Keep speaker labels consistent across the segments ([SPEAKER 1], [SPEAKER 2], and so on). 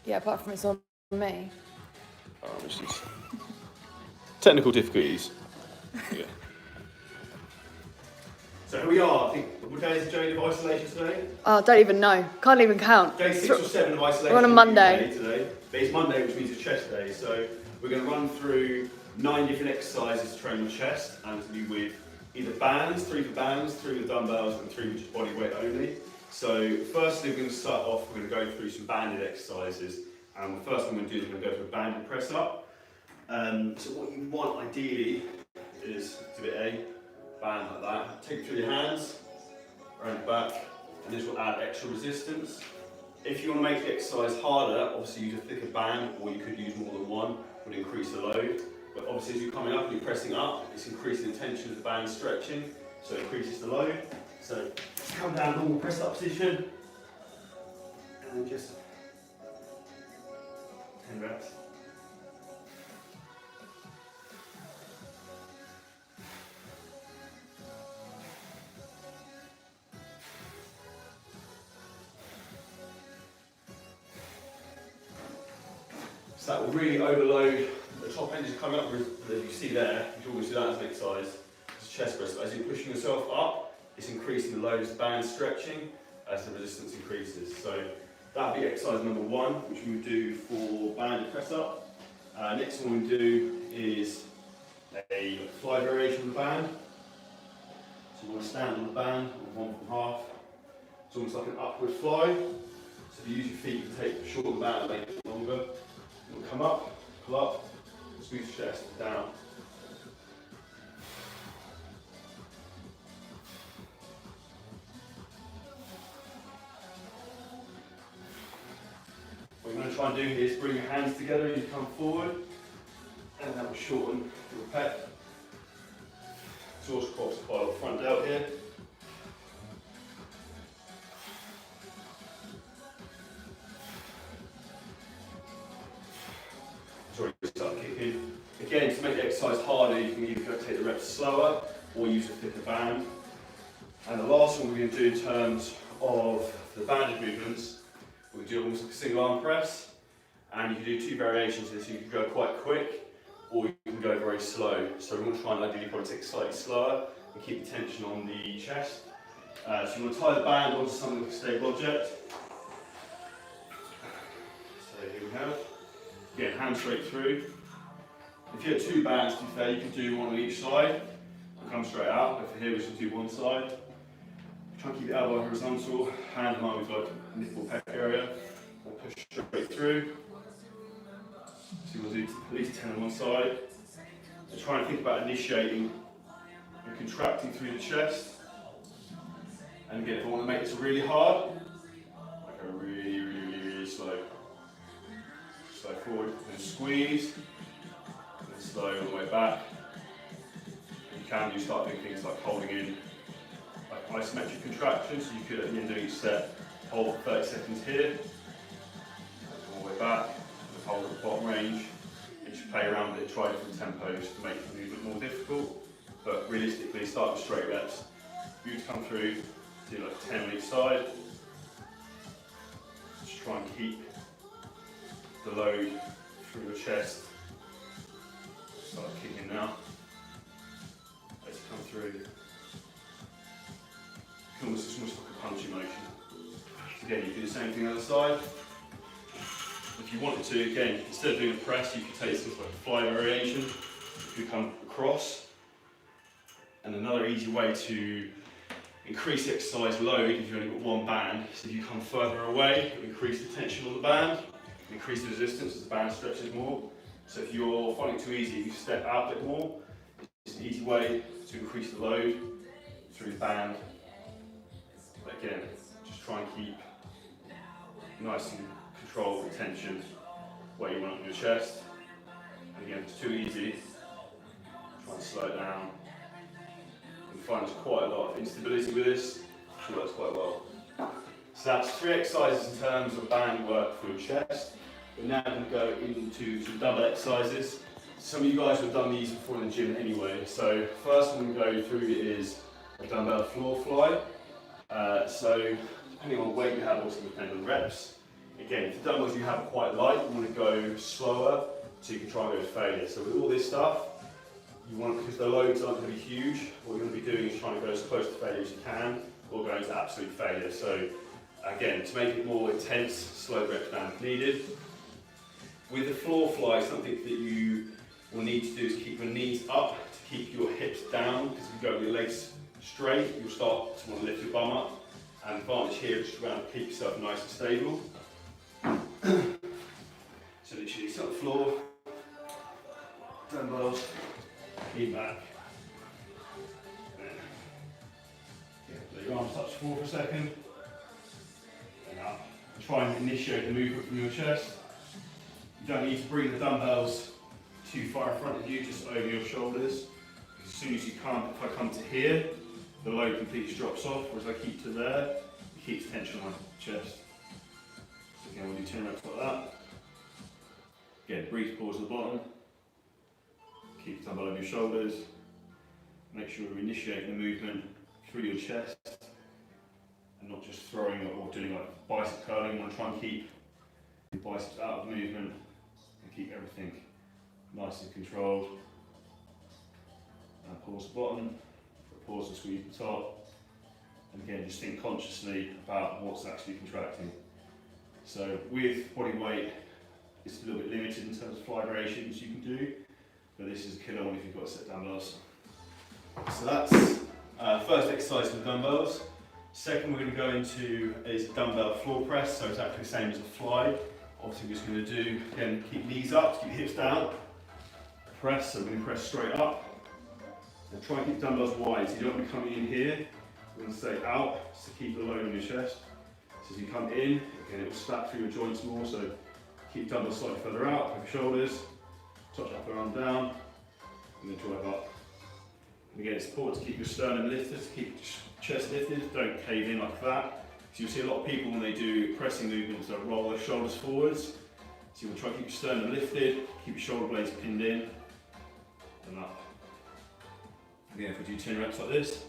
[SPEAKER 1] Yeah, apart from it's on me.
[SPEAKER 2] Oh, this is technical difficulties. Yeah. So here we are. I think what day is the day of isolation today?
[SPEAKER 1] Oh, I don't even know. Can't even count.
[SPEAKER 2] Day 6 or 7 of isolation.
[SPEAKER 1] We're on a Monday
[SPEAKER 2] today. But it's Monday, which means it's chest day. So we're going to run through 9 different exercises to train the chest, and to be with either bands, 3 for bands, 3 with dumbbells, and 3 with just body weight only. So firstly, we're going to start off. We're going to go through some banded exercises, and the first one we're going to do is we're going to go through a banded press up. So what you want ideally is exhibit A, band like that. Take it through your hands, around the back, and this will add extra resistance. If you want to make the exercise harder, obviously use a thicker band, or you could use more than one, would increase the load. But obviously as you're coming up and you're pressing up, it's increasing the tension of the band stretching, so it increases the load. So just come down normal press up position, and then just 10 reps. So that will really overload the top end is coming up, as you see there. You can always do that as an exercise. It's a chest press. But as you're pushing yourself up, it's increasing the load as the band stretching as the resistance increases. So that'll be exercise number 1, which we would do for banded press up. Next one we do is a fly variation of the band. So you want to stand on the band on 1 from half. It's almost like an upward fly. So if you use your feet, you can take shorten the band and make it longer. You'll come up, pull up, squeeze your chest down. What you're going to try and do here is bring your hands together and you come forward, and that will shorten your pec. It's also cross quite a lot of front delt here. Start kicking. Again, to make the exercise harder, you can either take the reps slower or use a thicker band. And the last one we're going to do in terms of the banded movements, we'll do almost like a single arm press, and you can do 2 variations of this. You can go quite quick or you can go very slow. So we're going to try and ideally probably take it slightly slower and keep the tension on the chest. So you want to tie the band onto something like a stable object. So here we have. Again, hand straight through. If you have 2 bands, to be fair, you can do one on each side and come straight out. But for here, we should do one side. Try and keep the elbow horizontal, hand in line with like nipple pec area. We'll push straight through. So we'll do at least 10 on one side. So try and think about initiating and contracting through the chest. And again, if I want to make this really hard, I go really slow. Slow forward, then squeeze, then slow all the way back. And you can start doing things like holding in like isometric contractions, so you could at the end of each set hold for 30 seconds here, all the way back, and hold at the bottom range, and just play around with it, try different tempos to make the movement more difficult, but realistically start with straight reps. You to come through, do like 10 on each side, just try and keep the load through your chest. Start kicking now. As you come through. It's almost like a punching motion. Again, you do the same thing on the other side. If you wanted to, again, instead of doing a press, you could take something like a fly variation. You could come across. And another easy way to increase the exercise load if you've only got 1 band is if you come further away, you increase the tension on the band. Increase the resistance as the band stretches more. So if you're finding it too easy, you step out a bit more. It's an easy way to increase the load through the band. But again, just try and keep nice and controlled the tension where you want it on your chest. And again, if it's too easy, try and slow it down. You find there's quite a lot of instability with this, which works quite well. So that's 3 exercises in terms of band work for your chest. We're now going to go into some double exercises. Some of you guys have done these before in the gym anyway. So first one we go through is a Dumbell Floor Fly. So depending on weight you have, also depending on reps. Again, if the dumbbells you have are quite light, you want to go slower so you can try and go to failure. So with all this stuff, you want, because the loads aren't going to be huge, what you're going to be doing is trying to go as close to failure as you can, or going to absolute failure. So again, to make it more intense, slow reps down if needed. With the floor fly, something that you will need to do is keep your knees up to keep your hips down, because if you go with your legs straight, you'll start to want to lift your bum up. And the advantage here is just around to keep yourself nice and stable. So literally sit on the floor, dumbbells, knee back. Let your arms touch the floor for a second. And up. Try and initiate the movement from your chest. You don't need to bring the dumbbells too far in front of you, just over your shoulders. As soon as you come, if I come to here, the load completely drops off, whereas I keep to there, it keeps tension on my chest. So again, we'll do 10 reps like that. Again, brief pause at the bottom. Keep the dumbbell over your shoulders. Make sure you're initiating the movement through your chest and not just throwing it or doing like bicep curling. You want to try and keep your biceps out of the movement and keep everything nice and controlled. And pause the bottom, pause and squeeze the top. And again, just think consciously about what's actually contracting. So with body weight, it's a little bit limited in terms of fly variations you can do, but this is a killer one if you've got to set dumbbells. So that's first exercise for the dumbbells. Second we're going to go into is Dumbell Floor Press, so exactly the same as a fly. Obviously we're just going to do, again, keep knees up, keep hips down, press, so we're going to press straight up, and try and keep dumbbells wide, so you don't want to be coming in here, we're going to stay out, just to keep the load on your chest. So as you come in, again it will stack through your joints more, so keep dumbbells slightly further out, with your shoulders, touch upper arm down, and then drive up. And again, it's important to keep your sternum lifted, to keep your chest lifted, don't cave in like that. So you'll see a lot of people when they do pressing movements, they'll roll their shoulders forwards. So you want to try to keep your sternum lifted, keep your shoulder blades pinned in, and up. Again, if we do 10 reps like this,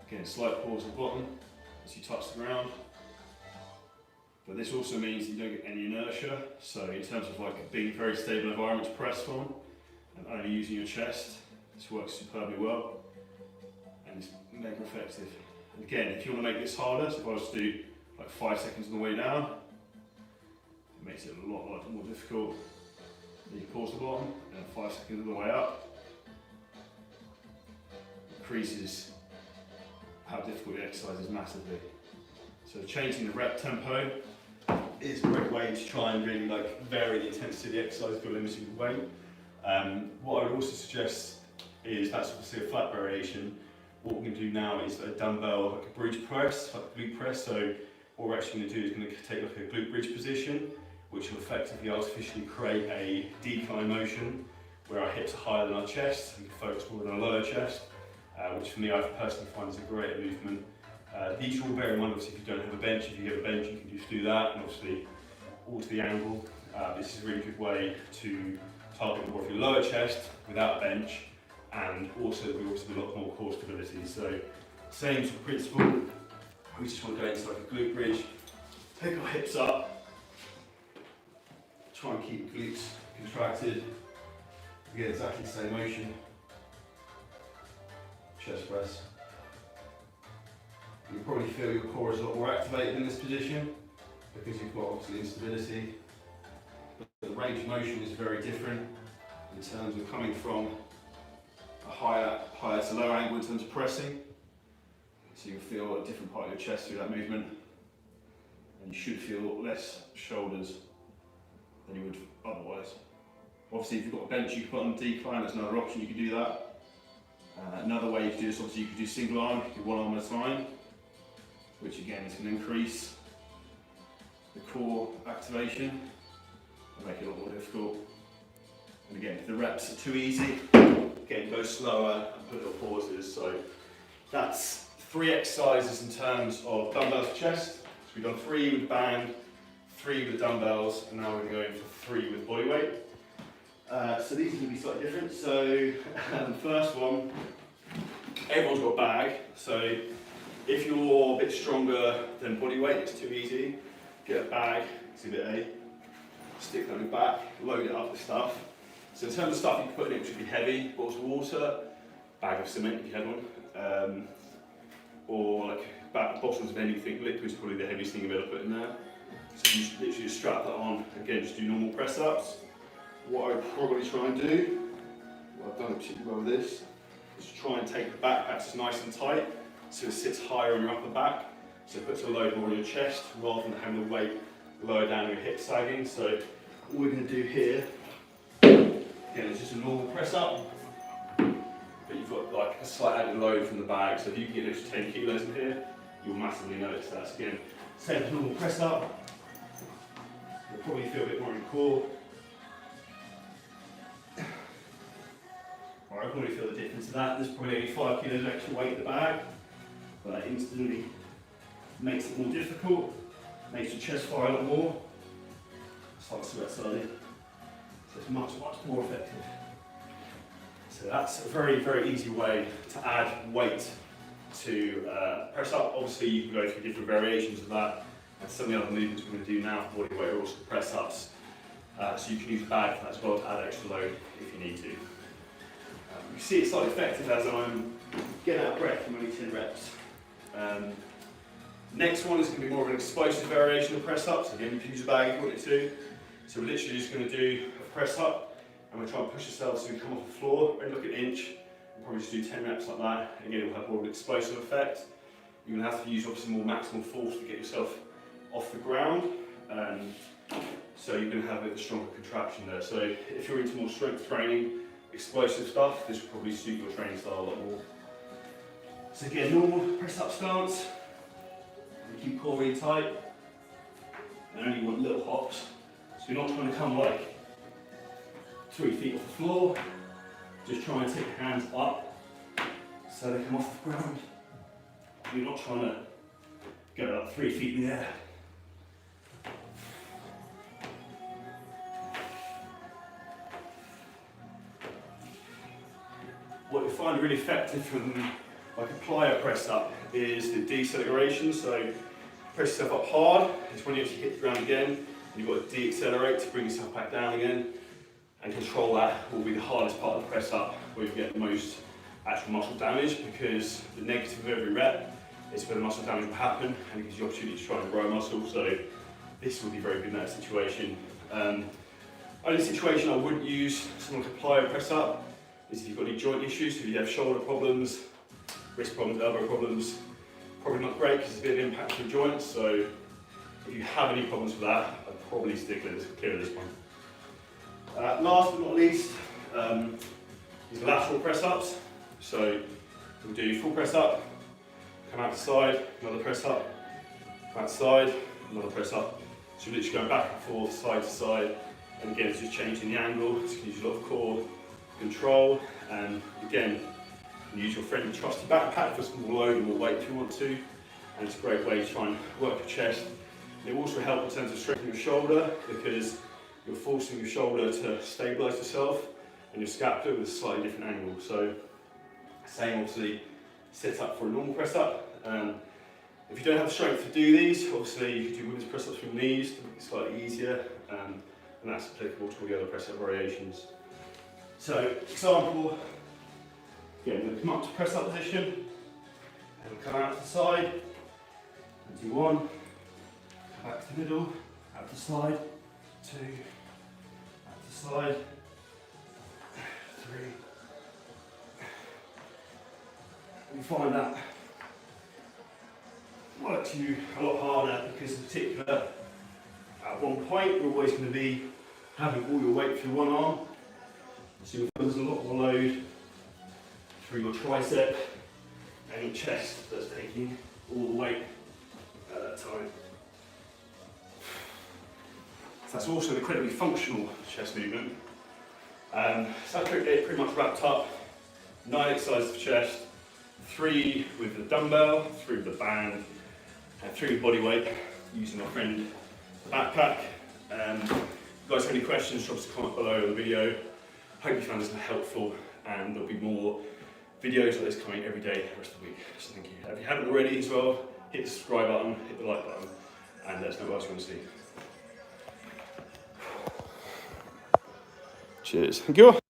[SPEAKER 2] again, slight pause at the bottom as you touch the ground. But this also means you don't get any inertia, so in terms of like being a very stable environment to press from, and only using your chest, this works superbly well, and it's mega effective. And again, if you want to make this harder, so if I was to do like 5 seconds on the way down, it makes it a lot more difficult. Then you pause the bottom, and 5 seconds on the way up, increases how difficult the exercise is massively. So changing the rep tempo is a great way to try and really like vary the intensity of the exercise if you're limiting the weight. What I would also suggest is, that's obviously a flat variation. What we're going to do now is a dumbbell, like a bridge press, like a glute press. So what we're actually going to do is going to take like a glute bridge position, which will effectively artificially create a decline motion where our hips are higher than our chest. We can focus more on our lower chest, which for me I personally find is a great movement. These are all bear in mind, obviously, if you don't have a bench. If you have a bench, you can just do that, and obviously all to the angle. This is a really good way to target more of your lower chest without a bench, and also we also do a lot more core stability. So same sort of principle. We just want to go into like a glute bridge, pick our hips up, try and keep glutes contracted. Again, exactly the same motion. Chest press. You probably feel your core is a lot more activated in this position because you've got obviously instability. But the range of motion is very different in terms of coming from a higher to lower angle in terms of pressing. So you'll feel a different part of your chest through that movement, and you should feel less shoulders than you would otherwise. Obviously, if you've got a bench you can put on the decline, that's another option, you can do that. Another way you can do this, obviously you could do single arm, you could do one arm at a time, which again is going to increase the core activation and make it a lot more difficult. And again, if the reps are too easy, again go slower and put little pauses. So that's 3 exercises in terms of dumbbells for chest. So we've done 3 with band, 3 with dumbbells, and now we're going for 3 with body weight. So these are going to be slightly different. So the first one, everyone's got a bag. So if you're a bit stronger than body weight, it's too easy. get a bag, exhibit A, stick that on your back, load it up with stuff. So in terms of stuff you can put in it, which would be heavy, bottles of water, bag of cement if you had one, or like bottles of anything, liquid is probably the heaviest thing you've ever put in there. So you literally just strap that on, again just do normal press ups. What I would probably try and do, well, I've done it particularly well with this, is try and take the backpack so it's nice and tight, so it sits higher on your upper back, so it puts a load more on your chest rather than having the weight lower down your hip sagging. So all we're going to do here, again, is just a normal press up, but you've got like a slight added load from the bag, so if you can get an extra 10 kilos in here, you'll massively notice that. So again, same as normal press up, you'll probably feel a bit more in your core. I probably feel the difference of that. There's probably only 5 kilos extra weight in the bag, but that instantly makes it more difficult, makes your chest fire a lot more. It's like sweat starting, so it's much more effective. So that's a very, very easy way to add weight to press up. Obviously you can go through different variations of that, and some of the other movements we're going to do now for bodyweight are also press ups. So you can use a bag for that as well to add extra load if you need to. You see it's slightly effective as I'm getting out of breath from only 10 reps. Next one is going to be more of an explosive variation of press ups. Again, you can use a bag if you wanted to. So we're literally just going to do a press up, and we're trying to push ourselves so we come off the floor and look at inch. We'll probably just do 10 reps like that. Again, it will have more of an explosive effect. You're going to have to use obviously more maximal force to get yourself off the ground. So you're going to have a bit of a stronger contraction there. So if you're into more strength training, explosive stuff, this will probably suit your training style a lot more. So again, normal press up stance, and keep core really tight, and only want little hops. So you're not trying to come like 3 feet off the floor, just try and take your hands up so they come off the ground. You're not trying to go like 3 feet in the air. What you find really effective from like a plyo press up is the deceleration. So press yourself up hard, it's when you actually hit the ground again, and you've got to deaccelerate to bring yourself back down again, and control that will be the hardest part of the press up, where you get the most actual muscle damage, because the negative of every rep is where the muscle damage will happen, and it gives you the opportunity to try and grow muscle. So this will be very good in that situation. Only situation I wouldn't use something like a plyo press up is if you've got any joint issues. So if you have shoulder problems, wrist problems, elbow problems, probably not great because there's a bit of impact on the joints. So if you have any problems with that, I'd probably clear this one. Last but not least is lateral press ups. So we'll do full press up, come out to side, another press up, come out to side, another press up. So you're literally going back and forth, side to side, and again it's just changing the angle. So you can use a lot of core control, and again you can use your friendly trusty backpack for some more load and more weight if you want to, and it's a great way to try and work your chest. And it will also help in terms of strengthening your shoulder, because you're forcing your shoulder to stabilise yourself, and your scapula with a slightly different angle. So same obviously set up for a normal press up. If you don't have the strength to do these, obviously you can do women's press ups with knees to make it slightly easier, and that's applicable to all the other press up variations. So, example, again, we're going to come up to press up position, and we'll come out to the side, and do 1, come back to the middle, out to the side, 2, out to the side, 3. You find that works you a lot harder, because in particular, at one point, you're always going to be having all your weight through one arm. So you'll feel there's a lot more load through your tricep and your chest that's taking all the weight at that time. So that's also an incredibly functional chest movement. So that's pretty much wrapped up. 9 exercises for chest, 3 with the dumbbell, 3 with the band, and 3 with body weight using my friend the backpack. If you guys have any questions, drop us a comment below on the video. Hope you found this helpful, and there'll be more videos like this coming every day the rest of the week. So thank you. If you haven't already as well, hit the subscribe button, hit the like button, and let us know what else you want to see. Cheers. Thank you.